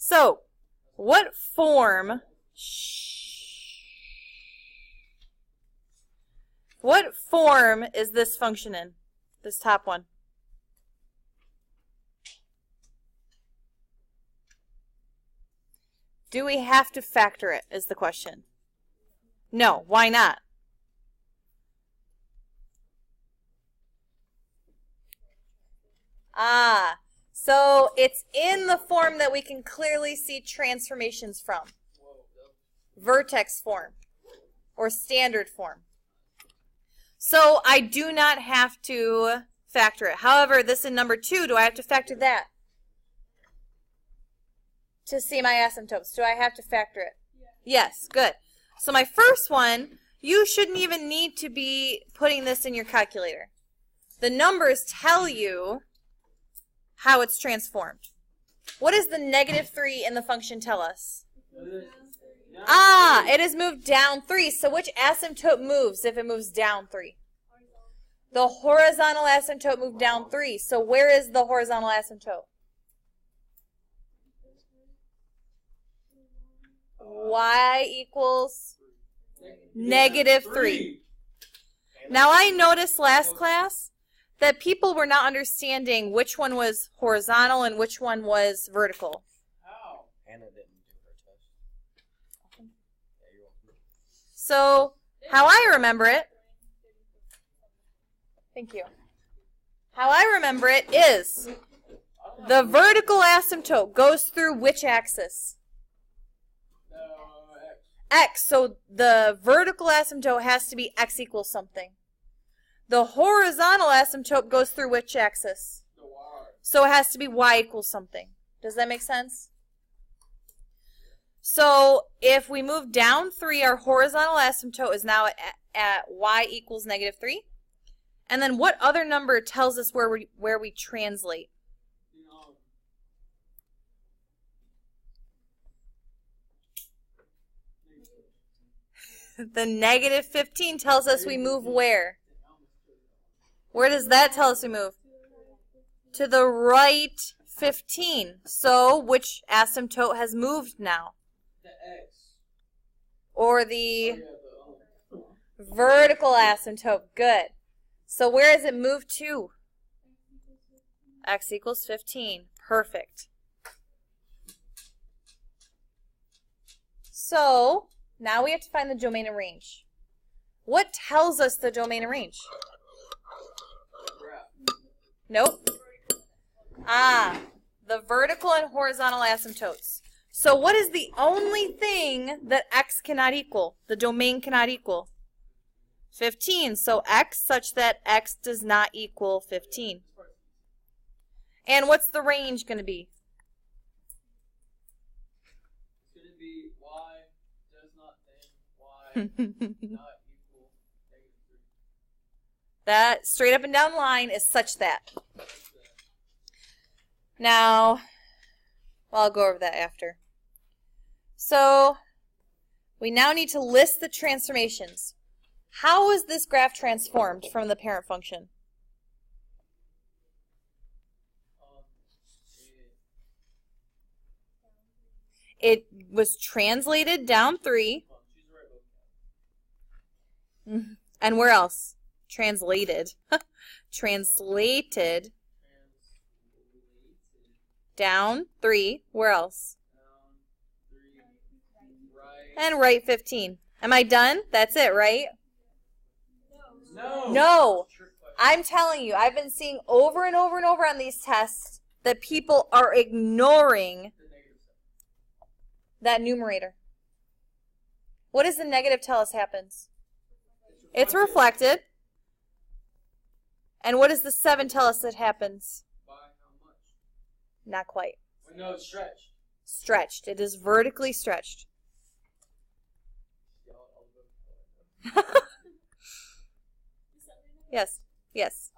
So, what form is this function in? This top one. Do we have to factor it, is the question. No, why not? So it's in the form that we can clearly see transformations from. Vertex form or standard form. So I do not have to factor it. However, this in number 2, do I have to factor that? To see my asymptotes, do I have to factor it? Yes, good. So my first one, you shouldn't even need to be putting this in your calculator. The numbers tell you how it's transformed. What does the -3 in the function tell us? It has moved down 3. So which asymptote moves if it moves down 3? The horizontal asymptote moved down 3. So where is the horizontal asymptote? Y equals -3. Now I noticed last class that people were not understanding which one was horizontal and which one was vertical. How? Hannah didn't do her test. So how I remember it, thank you. How I remember it is the vertical asymptote goes through which axis? X. So the vertical asymptote has to be x equals something. The horizontal asymptote goes through which axis? So it has to be y equals something. Does that make sense? So if we move down 3, our horizontal asymptote is now at y equals -3. And then what other number tells us where we translate? The -15 tells us we move where? Where does that tell us we move? To the right 15. So which asymptote has moved now? The X. Or the vertical asymptote. Good. So where has it moved to? X equals 15. Perfect. So now we have to find the domain and range. What tells us the domain and range? Nope. The vertical and horizontal asymptotes. So what is the only thing that x cannot equal? The domain cannot equal? 15. So x such that x does not equal 15. And what's the range going to be? It's going to be y does not then y not equal -3. That straight up and down line is such that. Now, well, I'll go over that after. So, we now need to list the transformations. How is this graph transformed from the parent function? It was translated down 3. And where else? Translated. Translated down 3. Where else? And right 15. Am I done? That's it, right? No. I'm telling you, I've been seeing over and over and over on these tests that people are ignoring that numerator. What does the negative tell us happens? It's reflected. And what does the 7 tell us that happens? By how much? Not quite. No, it's stretched. Stretched. It is vertically stretched. Yes. Yes.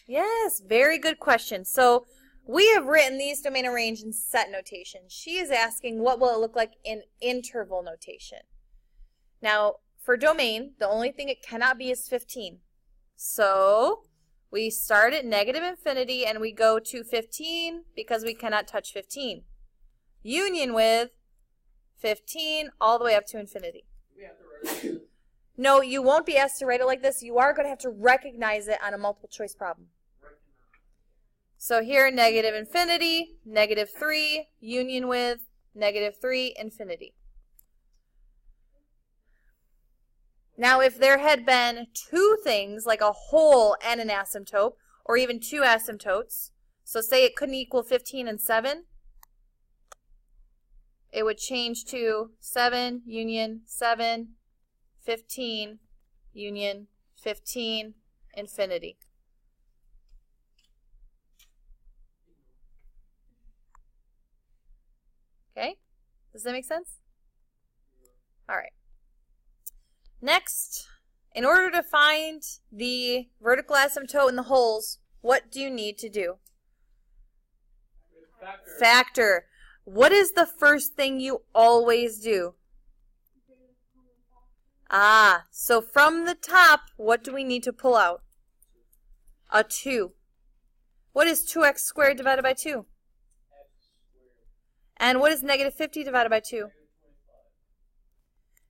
Yes, very good question. So we have written these domain and range in set notation. She is asking what will it look like in interval notation. Now, for domain, the only thing it cannot be is 15. So We start at negative infinity and we go to 15 because we cannot touch 15. Union with 15 all the way up to infinity. We have to write it like this. No, you won't be asked to write it like this. You are going to have to recognize it on a multiple choice problem. So here, negative infinity, negative 3, union with negative 3, infinity. Now, if there had been two things, like a whole and an asymptote, or even two asymptotes, so say it couldn't equal 15 and 7, it would change to 7, union, 7, 15, union, 15, infinity. Okay? Does that make sense? All right. Next, in order to find the vertical asymptote in the wholes, what do you need to do? Factor. What is the first thing you always do? Ah, so from the top, what do we need to pull out? A 2. What is 2x squared divided by 2? And what is negative 50 divided by 2?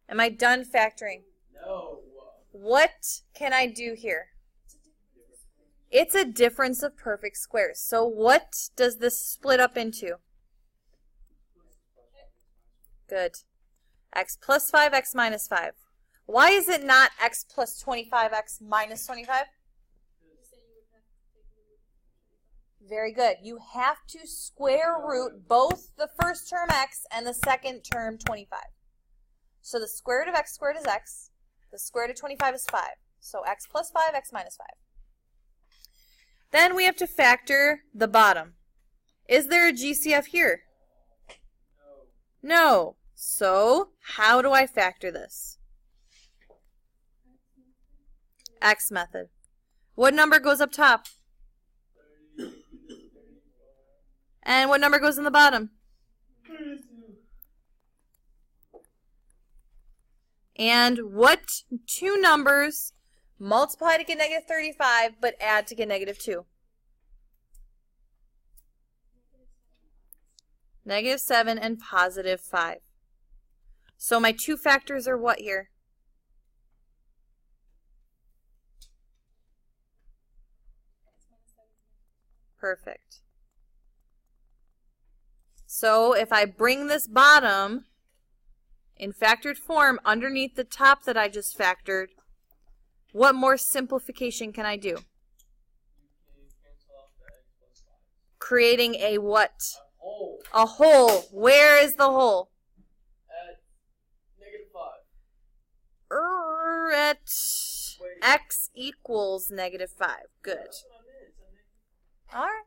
Am I done factoring? No. What can I do here? It's a difference of perfect squares. So what does this split up into? Good. X plus 5, x minus 5. Why is it not x plus 25, x minus 25? Very good. You have to square root both the first term x and the second term 25. So the square root of x squared is x. The square root of 25 is 5. So x plus 5, x minus 5. Then we have to factor the bottom. Is there a GCF here? No. So how do I factor this? X method. What number goes up top? And what number goes in the bottom? And what two numbers multiply to get negative 35 but add to get negative 2? Negative 7 and positive 5. So my two factors are what here? Perfect. So if I bring this bottom in factored form underneath the top that I just factored, what more simplification can I do? Creating a what? A whole. Where is the whole? At negative 5. At x equals negative 5. Good. That's what I meant. All right.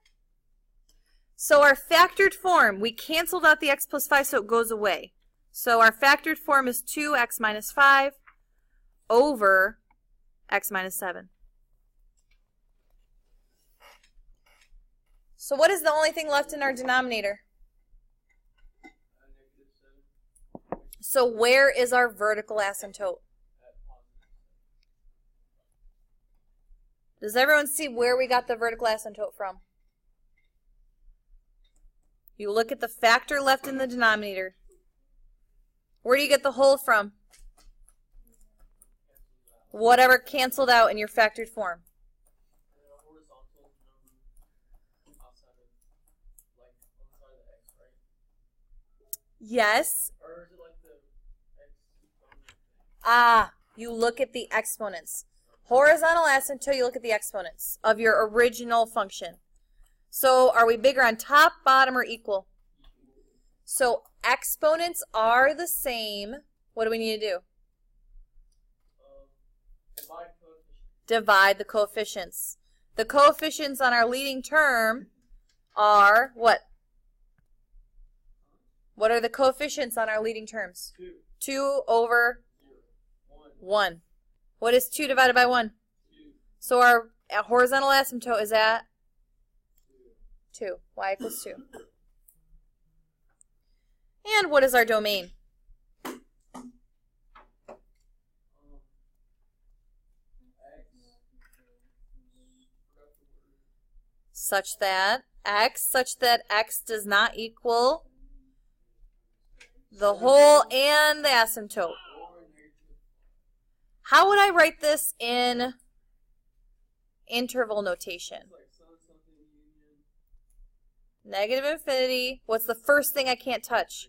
So our factored form, we canceled out the x plus 5 so it goes away. So our factored form is 2x minus 5 over x minus 7. So what is the only thing left in our denominator? So where is our vertical asymptote? Does everyone see where we got the vertical asymptote from? You look at the factor left in the denominator. Where do you get the whole from? Whatever canceled out in your factored form. Yes. Or is it like the x? Ah, you look at the exponents. Horizontal asymptote, you look at the exponents of your original function. So are we bigger on top, bottom, or equal? So exponents are the same. What do we need to do? Divide the coefficients. The coefficients on our leading term are what? What are the coefficients on our leading terms? 2 over 1. What is 2 divided by 1? 2. So our horizontal asymptote is at 2. Y equals 2. And what is our domain? such that x does not equal the whole and the asymptote. How would I write this in interval notation? Negative infinity. What's the first thing I can't touch?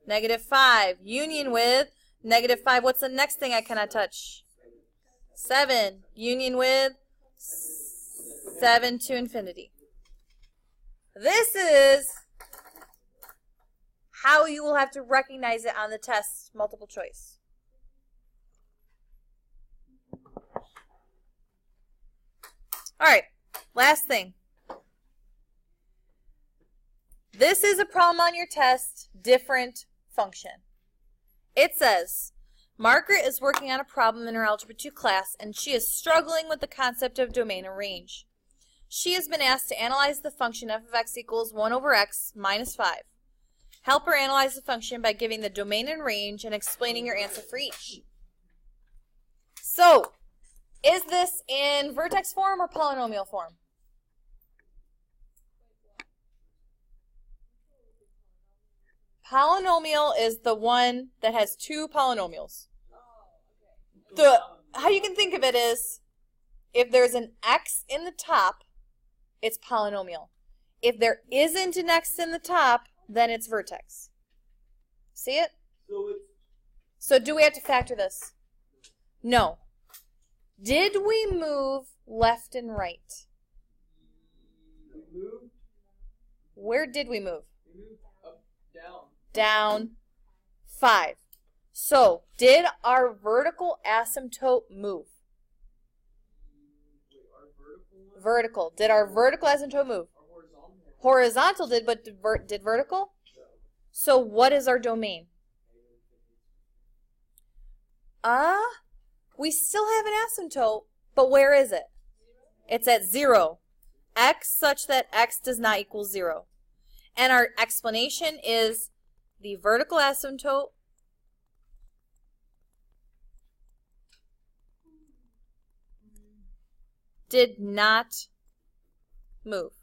Negative 5. Union with negative 5. What's the next thing I cannot touch? 7. Union with 7 to infinity. This is how you will have to recognize it on the test, multiple choice. All right, last thing. This is a problem on your test, different function. It says, Margaret is working on a problem in her Algebra 2 class, and she is struggling with the concept of domain and range. She has been asked to analyze the function f of x equals 1 over x minus 5. Help her analyze the function by giving the domain and range and explaining your answer for each. So, is this in vertex form or polynomial form? Polynomial is the one that has two polynomials. How you can think of it is, if there's an x in the top, it's polynomial. If there isn't an x in the top, then it's vertex. See it? So do we have to factor this? No. Did we move left and right? Where did we move? We moved up, down. Down 5. So, did our vertical asymptote move? Wait, our vertical one? Vertical. Did our vertical asymptote move? Our horizontal? Horizontal did, but did vertical? No. So, what is our domain? We still have an asymptote, but where is it? It's at 0. X such that x does not equal 0. And our explanation is the vertical asymptote did not move.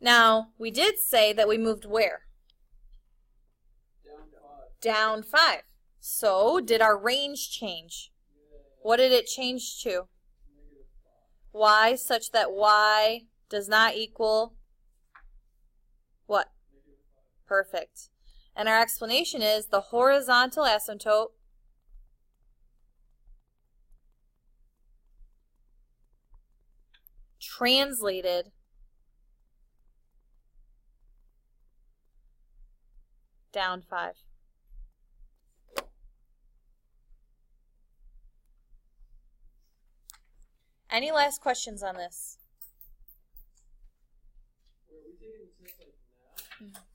Now, we did say that we moved where? Down 5. Down 5. So, did our range change? What did it change to? -5. Y such that y does not equal what? -5. Perfect. And our explanation is the horizontal asymptote translated down 5. Any last questions on this? Were we taking the test like now?